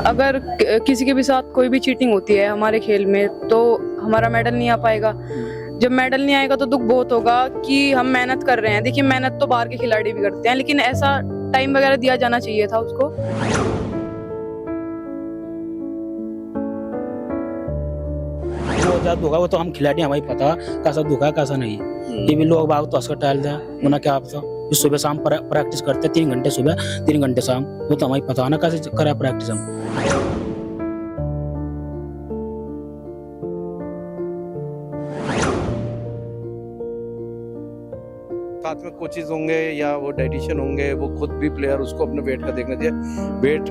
अगर किसी के भी साथ कोई भी चीटिंग होती है हमारे खेल में तो हमारा मेडल नहीं आ पाएगा। जब मेडल नहीं आएगा तो दुख बहुत होगा कि हम मेहनत कर रहे हैं। देखिए मेहनत तो बाहर के खिलाड़ी भी करते हैं, लेकिन ऐसा टाइम वगैरह दिया जाना चाहिए था उसको। जो ज्यादा धोखा वो तो हम खिलाड़ी हमें पता कैसा धोखा कैसा नहीं। ये भी लोग बाग तो हंस कर टाल दें उन्हें क्या पता। सुबह शाम प्रैक्टिस करते 3 घंटे सुबह 3 घंटे शाम, वो तो हमें पता ना कैसे करा प्रैक्टिस हम। साथ में कोचेज होंगे या वो डाइटिशियन होंगे, वो खुद भी प्लेयर उसको अपने वेट का देखना चाहिए। वेट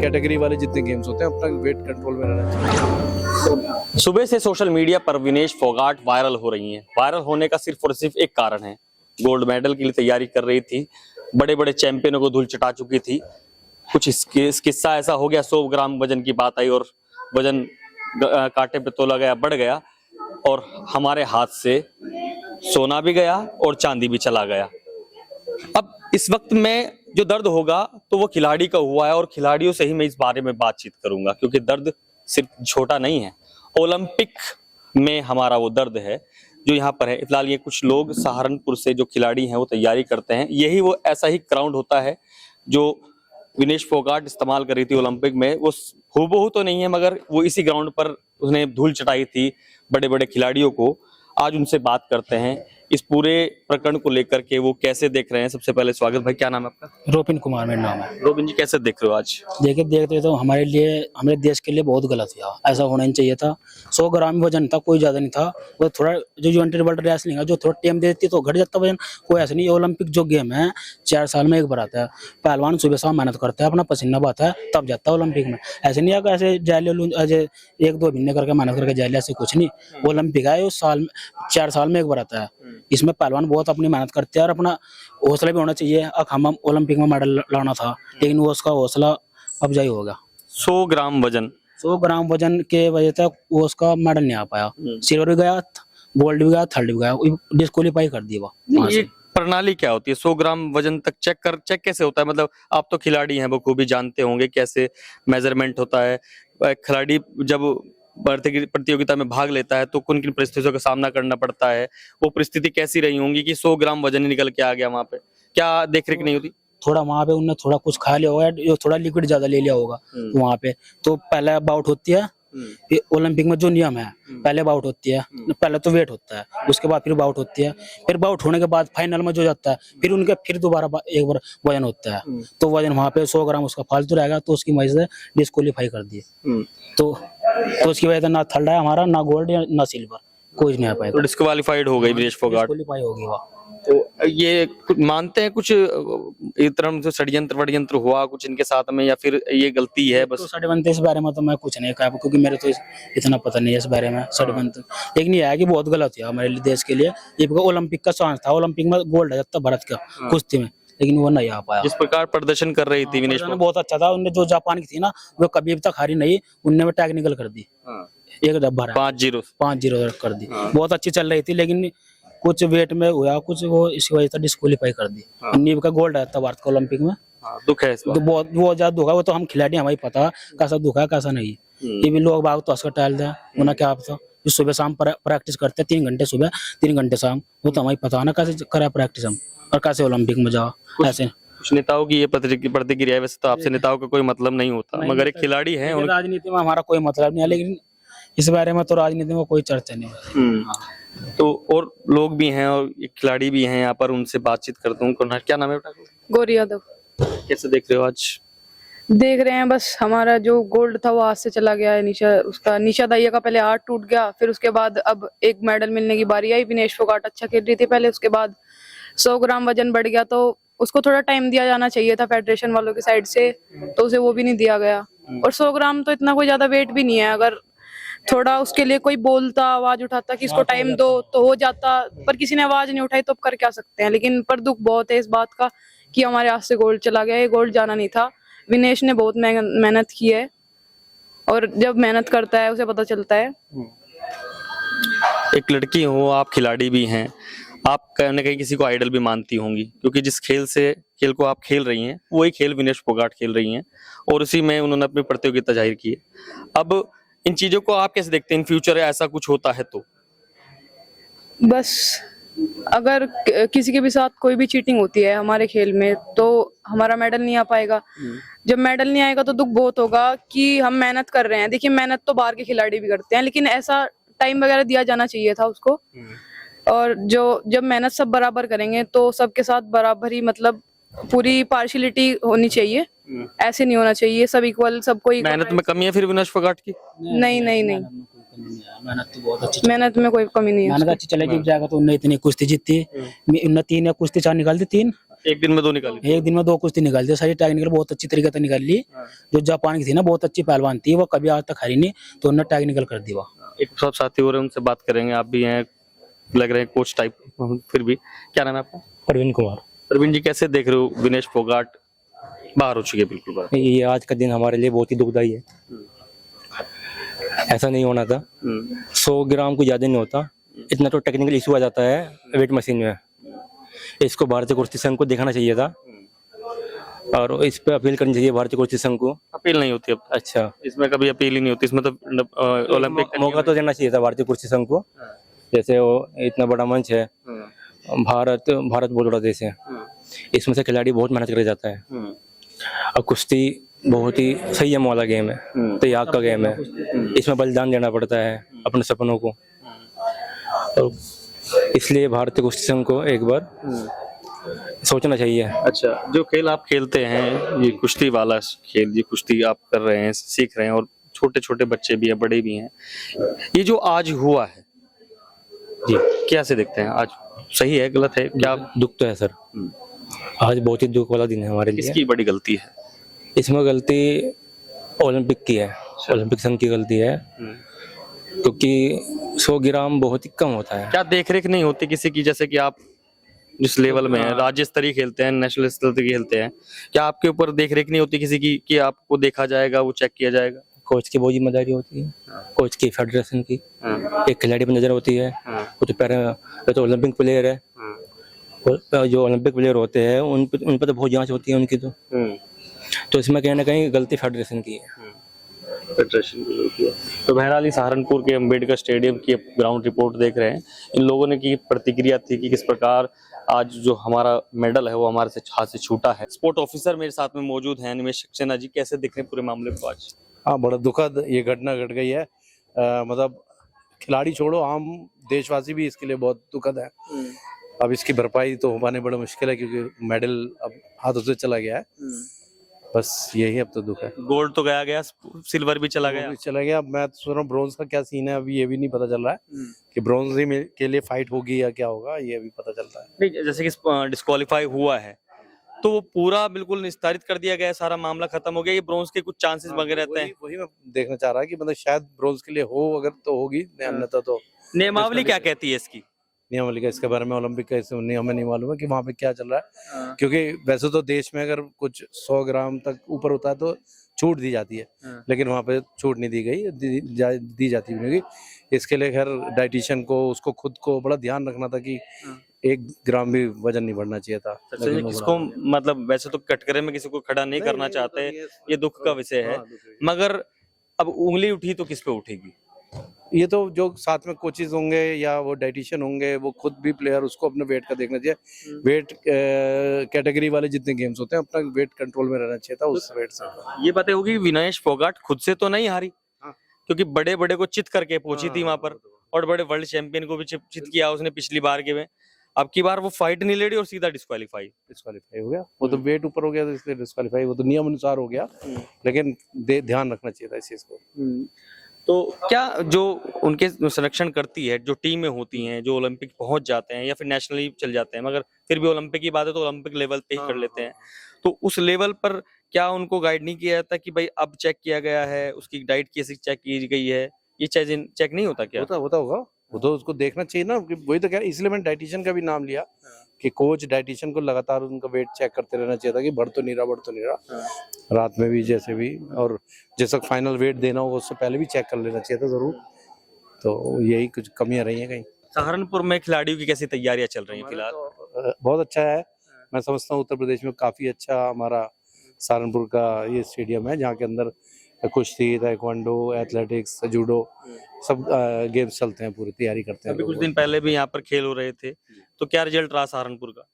कैटेगरी वाले जितने गेम्स होते हैं अपना वेट कंट्रोल में रहना चाहिए। सुबह से सोशल मीडिया पर विनेश फोगाट वायरल हो रही हैं। वायरल होने का सिर्फ और सिर्फ एक कारण है, गोल्ड मेडल के लिए तैयारी कर रही थी, बड़े बड़े चैंपियनों को धूल चटा चुकी थी। कुछ किस्सा ऐसा हो गया, 100 ग्राम वजन की बात आई और वजन कांटे पे तोला गया, बढ़ गया और हमारे हाथ से सोना भी गया और चांदी भी चला गया। अब इस वक्त में जो दर्द होगा तो वो खिलाड़ी का हुआ है और खिलाड़ियों से ही मैं इस बारे में बातचीत करूंगा, क्योंकि दर्द सिर्फ छोटा नहीं है, ओलंपिक में हमारा वो दर्द है जो यहाँ पर है। फिलहाल ये कुछ लोग सहारनपुर से जो खिलाड़ी हैं वो तैयारी करते हैं, यही वो ऐसा ही ग्राउंड होता है जो विनेश फोगाट इस्तेमाल कर रही थी ओलंपिक में। वो हूबहू तो नहीं है मगर वो इसी ग्राउंड पर उसने धूल चटाई थी बड़े बड़े खिलाड़ियों को। आज उनसे बात करते हैं इस पूरे प्रकरण को लेकर के वो कैसे देख रहे हैं। सबसे पहले स्वागत भाई, क्या नाम है आपका? रोपिन कुमार मेरा नाम है। रोबिन जी, कैसे देख रहे हो आज? देखते तो हमारे लिए, हमारे देश के लिए बहुत गलत हुआ। ऐसा होना नहीं चाहिए था। 100 ग्राम वजन था, कोई ज्यादा नहीं था। वो थोड़ा जो यूनिवर्सिटी वर्ल्ड रेसलिंग है जो थोड़ा टाइम देती तो घट जाता वजन, कोई ऐसा नहीं। ओलंपिक जो गेम है 4 साल में एक बार आता है। पहलवान सुबह शाम मेहनत करता है, अपना पसीना बहाता है तब जाता है ओलंपिक में। ऐसे नहीं है ऐसे जाले 1-2 महीने करके मेहनत करके जाले, ऐसे कुछ नहीं। ओलंपिक है उस साल 4 साल में एक बार आता है। इसमें पहलवान बहुत अपनी मेहनत करते हैं और अपना हौसला भी होना चाहिए। अब हम ओलंपिक में मेडल लाना था, लेकिन वो उसका हौसला अफजाई होगा। 100 ग्राम वजन 100 ग्राम वजन के वजह तक वो उसका मेडल नहीं आ पाया। सिल्वर भी गया, गोल्ड भी गया, थर्ड भी गया, डिस्क्वालीफाई कर दिया वहां ये से। प्रणाली क्या होती है? 100 ग्राम वजन तक चेक कैसे होता है? मतलब आप तो खिलाड़ी हैं, वो खूबी जानते होंगे कैसे मेजरमेंट होता है। खिलाड़ी जब प्रतियोगिता में भाग लेता है तो किन किन परिस्थितियों का सामना करना पड़ता है? वो परिस्थिति कैसी रही होंगी कि 100 ग्राम वजन ही निकल के आ गया? वहां पे क्या देख रेख नहीं होती? थोड़ा वहां पे उन्होंने थोड़ा कुछ खा लिया होगा, जो थोड़ा लिक्विड ज्यादा ले लिया होगा वहां पे। तो पहले बाउट होती है ओलंपिक में, जो नियम है पहले बाउट होती है, पहले तो वेट होता है, उसके बाद फिर बाउट होती है, फिर बाउट होने के बाद फाइनल में जो जाता है फिर उनके फिर दोबारा एक बार वजन होता है। तो वजन वहां पे 100 ग्राम उसका फालतू रहेगा, तो उसकी वजह से डिस्क्वालीफाई कर दिए। तो उसकी वजह से ना थर्ड है हमारा, ना गोल्ड ना सिल्वर, कोई नहीं आ पाएगा। तो डिस्क्वालीफाइड हो गई विनेश फोगाट। डिस्क्वालीफाई होगी वो। तो ये मानते हैं कुछ इस तरह से षड्यंत्र वड्यंत्र हुआ कुछ इनके साथ में, या फिर ये गलती है बस? तो षड्यंत्र इस बारे में तो मैं कुछ नहीं कहा, क्योंकि मेरे तो इतना पता नहीं है इस बारे में षड्यंत्र। लेकिन ये है कि बहुत गलत हुआ हमारे देश के लिए। ये ओलंपिक का चांस था, ओलंपिक में गोल्ड है जाता भारत का कुश्ती में, लेकिन वो नहीं आ पाया। जिस प्रकार प्रदर्शन कर रही थी विनेश बहुत अच्छा था। उनने जो जापान की थी ना, वो कभी तक हारी नहीं, उनने वो टेक्निकल कर दी। एक डब्बा 5-0 कर दी। बहुत अच्छी चल रही थी, लेकिन कुछ वेट में हुआ कुछ, वो इसी वजह से डिस्क्वालीफाई कर दी। नीव का गोल्ड आता भारत का ओलंपिक में। दुख है इस बात। तो बहुत ज्यादा दुख है। वो तो हम खिलाड़ी हमें पता कैसा दुख है कैसा नहीं। ये भी लोग बाग तो हंस कर टाल दें उन्हें क्या पता। सुबह शाम प्रैक्टिस करते 3 घंटे सुबह 3 घंटे शाम, वो तो हमें पता ना कैसे करा प्रैक्टिस हम और कैसे ओलंपिक में जाओ। ऐसे कुछ नेताओं की ये प्रतिक्रिया है, वैसे तो आपसे नेताओं का कोई मतलब नहीं होता, मगर एक खिलाड़ी है। राजनीति में हमारा कोई मतलब नहीं है, लेकिन इस बारे में तो राजनीति में कोई चर्चा नहीं है। तो और लोग भी हैं और खिलाड़ी भी हैं यहाँ पर, उनसे बातचीत करता हूँ। क्या नाम है बेटा? गौरी यादव। कैसे देख रहे हो आज? देख रहे हैं बस, हमारा जो गोल्ड था वो हाथ से चला गया है। निशा दाहिया का पहले हाथ टूट गया, फिर उसके बाद अब एक मेडल मिलने की बारी आई। विनेश फोगाट अच्छा खेल रही थी पहले, उसके बाद 100 ग्राम वजन बढ़ गया, तो उसको थोड़ा टाइम दिया जाना चाहिए था फेडरेशन वालों की साइड से, तो उसे वो भी नहीं दिया गया। और 100 ग्राम तो इतना कोई ज्यादा वेट भी नहीं है। अगर थोड़ा उसके लिए कोई बोलता, आवाज उठाता कि इसको टाइम दो तो हो जाता, पर किसी ने आवाज नहीं उठाई तो अब कर क्या सकते हैं। लेकिन पर दुख बहुत है इस बात का कि हमारे हाथ से गोल्ड चला गया। ये गोल्ड जाना नहीं था। विनेश ने बहुत मेहनत की है और जब मेहनत करता है उसे पता चलता है। एक लड़की हो, आप खिलाड़ी भी हैं, आप कहीं ना कहीं किसी को आइडल भी मानती होंगी, क्योंकि जिस खेल को आप खेल रही हैं वही खेल विनेश फोगाट खेल रही हैं और उसी में उन्होंने अपनी प्रतियोगिता जाहिर की है। अब इन चीजों को आप कैसे देखते हैं, इन फ्यूचर ऐसा कुछ होता है तो? बस अगर किसी के भी साथ कोई भी चीटिंग होती है हमारे खेल में तो हमारा मेडल नहीं आ पाएगा। जब मेडल नहीं आएगा तो दुख बहुत होगा कि हम मेहनत कर रहे हैं। देखिए मेहनत तो बाहर के खिलाड़ी भी करते हैं, लेकिन ऐसा टाइम वगैरह दिया जाना चाहिए था उसको। और जब मेहनत सब बराबर करेंगे तो सबके साथ बराबर ही, मतलब पूरी पार्शियलिटी होनी चाहिए। ऐसे नहीं होना चाहिए सब इक्वल, सबको equal मेहनत में कमी है फिर विनेश फोगाट की? नहीं नहीं नहीं, मेहनत तो बहुत अच्छी, मेहनत में कोई कमी नहीं है। मेहनत अच्छी चलेगी जाएगा तो उनने इतनी कुश्ती जीती, उनने 3 या कुश्ती 4 निकाल दी, 3 एक दिन में 2 निकाली? एक दिन में 2 कुश्ती निकाल दी, सारी टेक्निकल बहुत अच्छी तरीके से निकाल ली। जो जापान की थी ना बहुत अच्छी पहलवान थी, वो कभी आज तक हारी नहीं, तो उन्होंने टेक्निकल कर दी। वह एक सब साथी हो रहे हैं, उनसे बात करेंगे। आप भी हैं, लग रहे हैं कोच टाइप, फिर भी क्या नाम है आपका? प्रवीण कुमार। प्रवीण जी, कैसे देख रहे हो विनेश फोगाट बाहर हो चुके हैं बिल्कुल बाहर? ये आज का दिन हमारे लिए बहुत ही दुखदाई है। ऐसा नहीं होना था। 100 ग्राम को ज्यादा नहीं होता, इतना तो टेक्निकल इशू आ जाता है वेट मशीन में। इसको भारतीय कुश्ती संघ को देखना चाहिए था और इस पे अपील करनी चाहिए भारतीय कुश्ती संघ को। अपील नहीं होती अब? अच्छा, इसमें कभी अपील ही नहीं होती, इसमें तो ओलंपिक मौका तो देना चाहिए था भारतीय कुश्ती संघ को। जैसे वो इतना बड़ा मंच है, भारत बहुत बड़ा देश है, इसमें से खिलाड़ी बहुत मेहनत कर जाता है और कुश्ती बहुत ही संयम वाला गेम है, त्याग का गेम है। इसमें बलिदान देना पड़ता है अपने सपनों को, और इसलिए भारतीय कुश्ती संघ को एक बार सोचना चाहिए। अच्छा, जो खेल आप खेलते हैं, ये कुश्ती वाला खेल, ये कुश्ती आप कर रहे हैं, सीख रहे हैं, और छोटे छोटे बच्चे भी हैं, बड़े भी हैं, ये जो आज हुआ है जी, कैसे देखते हैं? आज सही है, गलत है क्या? दुख तो है सर, आज बहुत ही दुख वाला दिन है हमारे लिए। किसकी बड़ी गलती है इसमें? गलती ओलंपिक की है, ओलंपिक संघ की गलती है, क्योंकि 100 ग्राम बहुत ही कम होता है। क्या देख रेख नहीं होती किसी की? जैसे कि आप जिस लेवल में हैं, राज्य स्तरीय खेलते हैं, नेशनल स्तरीय खेलते हैं, क्या आपके ऊपर देख रेख नहीं होती किसी की कि आपको देखा जाएगा, वो चेक किया जाएगा? कोच की बहुत जिम्मेदारी होती है, कोच की, फेडरेशन की। एक खिलाड़ी पर नजर होती है, वो तो तो ओलंपिक प्लेयर है, और जो ओलंपिक प्लेयर होते हैं उन पर तो बहुत जांच होती है उनकी। तो इसमें कहीं ना कहीं गलती फेडरेशन की है। फेडरेशन की गलती है। तो बहरहाल सहारनपुर के अंबेडकर स्टेडियम की ग्राउंड रिपोर्ट देख रहे हैं। इन लोगों ने की प्रतिक्रिया थी कि किस प्रकार आज जो हमारा मेडल है वो हमारे से हाथ से छूटा है। स्पोर्ट ऑफिसर मेरे साथ में मौजूद हैं, निमेश सक्सेना जी, कैसे देख रहे हैं पूरे मामले को आज? हाँ, बड़ा दुखद ये घटना घट गई है। मतलब खिलाड़ी छोड़ो, आम देशवासी भी इसके लिए बहुत दुखद है। अब इसकी भरपाई तो हो पाने बड़ा मुश्किल है, क्योंकि मेडल अब हाथों से चला गया है। बस यही अब तो दुख है। गोल्ड तो गया, सिल्वर भी चला गया। चला गया। अब मैं तो सोच रहा हूँ ब्रोंज का क्या सीन है, अभी ये भी नहीं पता चल रहा है कि ब्रोंज ही के लिए फाइट होगी या क्या होगा, ये अभी पता चलता है। नहीं, जैसे कि डिस्क्वालीफाई हुआ है तो वो पूरा बिल्कुल निस्तारित कर दिया गया, सारा मामला खत्म हो गया, ये ब्रोंज के कुछ चांसेस बने रहते हैं? वही मैं देखना चाह रहा कि मतलब शायद ब्रोंज के लिए हो, अगर तो होगी, अन्यथा तो। नियमावली क्या कहती है इसकी? नियमावली का इसके बारे में ओलंपिक का इस नियम में नहीं मालूम है कि वहाँ पे क्या चल रहा है, क्योंकि वैसे तो देश में अगर कुछ 100 ग्राम तक ऊपर होता है तो छूट दी जाती है, लेकिन वहाँ पे छूट नहीं दी गई, दी जाती भी नहीं गई। इसके लिए खैर डाइटिशियन को, उसको खुद को बड़ा ध्यान रखना था कि 1 ग्राम भी वजन नहीं बढ़ना चाहिए था। किसको, मतलब वैसे तो कटघरे में किसी को खड़ा नहीं करना चाहते, ये दुख का विषय है, मगर अब उंगली उठी तो किस पे उठेगी? ये तो जो साथ में कोचेज होंगे या वो डाइटिशियन होंगे, वो खुद भी प्लेयर, उसको अपने वेट का देखना चाहिए। वेट कैटेगरी वाले जितने गेम्स होते हैं, अपना वेट कंट्रोल में रहना चाहिए था उस वेट से। ये बातें होगी, विनेश फोगाट खुद से तो नहीं हारी, क्योंकि बड़े बड़े को चित करके पहुंची थी वहां पर, और बड़े वर्ल्ड चैंपियन को भी चित किया उसने पिछली बार के में। अब की बार वो फाइट नहीं लड़ी और सीधा डिस्क्वालीफाई हो गया। वो तो वेट ऊपर हो गया तो इसलिए डिस्क्वालीफाई, वो तो नियम अनुसार हो गया, लेकिन ध्यान रखना चाहिए था इस चीज को। तो क्या जो उनके संरक्षण करती है, जो टीमें होती हैं, जो ओलंपिक पहुंच जाते हैं या फिर नेशनली चल जाते हैं, मगर फिर भी ओलंपिक की बात है तो ओलंपिक लेवल पे ही कर लेते हैं, तो उस लेवल पर क्या उनको गाइड नहीं किया जाता कि भाई अब चेक किया गया है, उसकी डाइट कैसे चेक की गई है, ये चेक नहीं होता क्या? होता होगा, वो तो उसको देखना चाहिए ना। वही तो कह, इसलिए मैंने डाइटिशियन का भी नाम लिया कि कोच डाइटिशियन को लगातार उनका वेट चेक करते रहना चाहिए था कि बढ़ तो नहीं रहा। रात में भी जैसे भी, और जैसा फाइनल वेट देना होगा उससे पहले भी चेक कर लेना चाहिए था जरूर। तो यही कुछ कमियां रही हैं कहीं। सहारनपुर में खिलाड़ियों की कैसी तैयारियां चल रही हैं फिलहाल? बहुत अच्छा है। मैं समझता हूँ उत्तर प्रदेश में काफी अच्छा हमारा सहारनपुर का ये स्टेडियम है, जहाँ के अंदर कुश्ती, ताइक्वांडो, एथलेटिक्स, जूडो सब गेम्स चलते हैं, पूरी तैयारी करते हैं अभी कुछ लोग। दिन पहले भी यहाँ पर खेल हो रहे थे, तो क्या रिजल्ट रहा सहारनपुर का?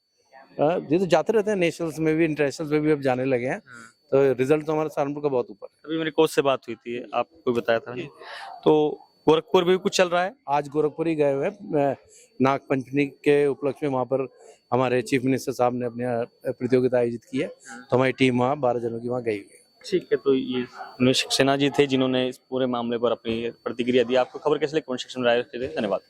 ये तो जाते रहते हैं, नेशनल्स में भी, इंटरनेशनल्स में भी अब जाने लगे हैं, तो रिजल्ट तो हमारा सहारनपुर का बहुत ऊपर है। अभी मेरे कोच से बात हुई थी, आपको बताया था, तो गोरखपुर में भी कुछ चल रहा है। आज गोरखपुर ही गए हुए हैं, नाग पंचमी के उपलक्ष्य में वहाँ पर हमारे चीफ मिनिस्टर साहब ने अपनी प्रतियोगिता आयोजित की है, तो हमारी टीम वहाँ 12 जनों की वहाँ गई हुई है। ठीक है, तो ये अनुज सक्सेना जी थे जिन्होंने इस पूरे मामले पर अपनी प्रतिक्रिया दी। आपको खबर कैसे लगी? कमेंट सेक्शन में राय रखिए। धन्यवाद।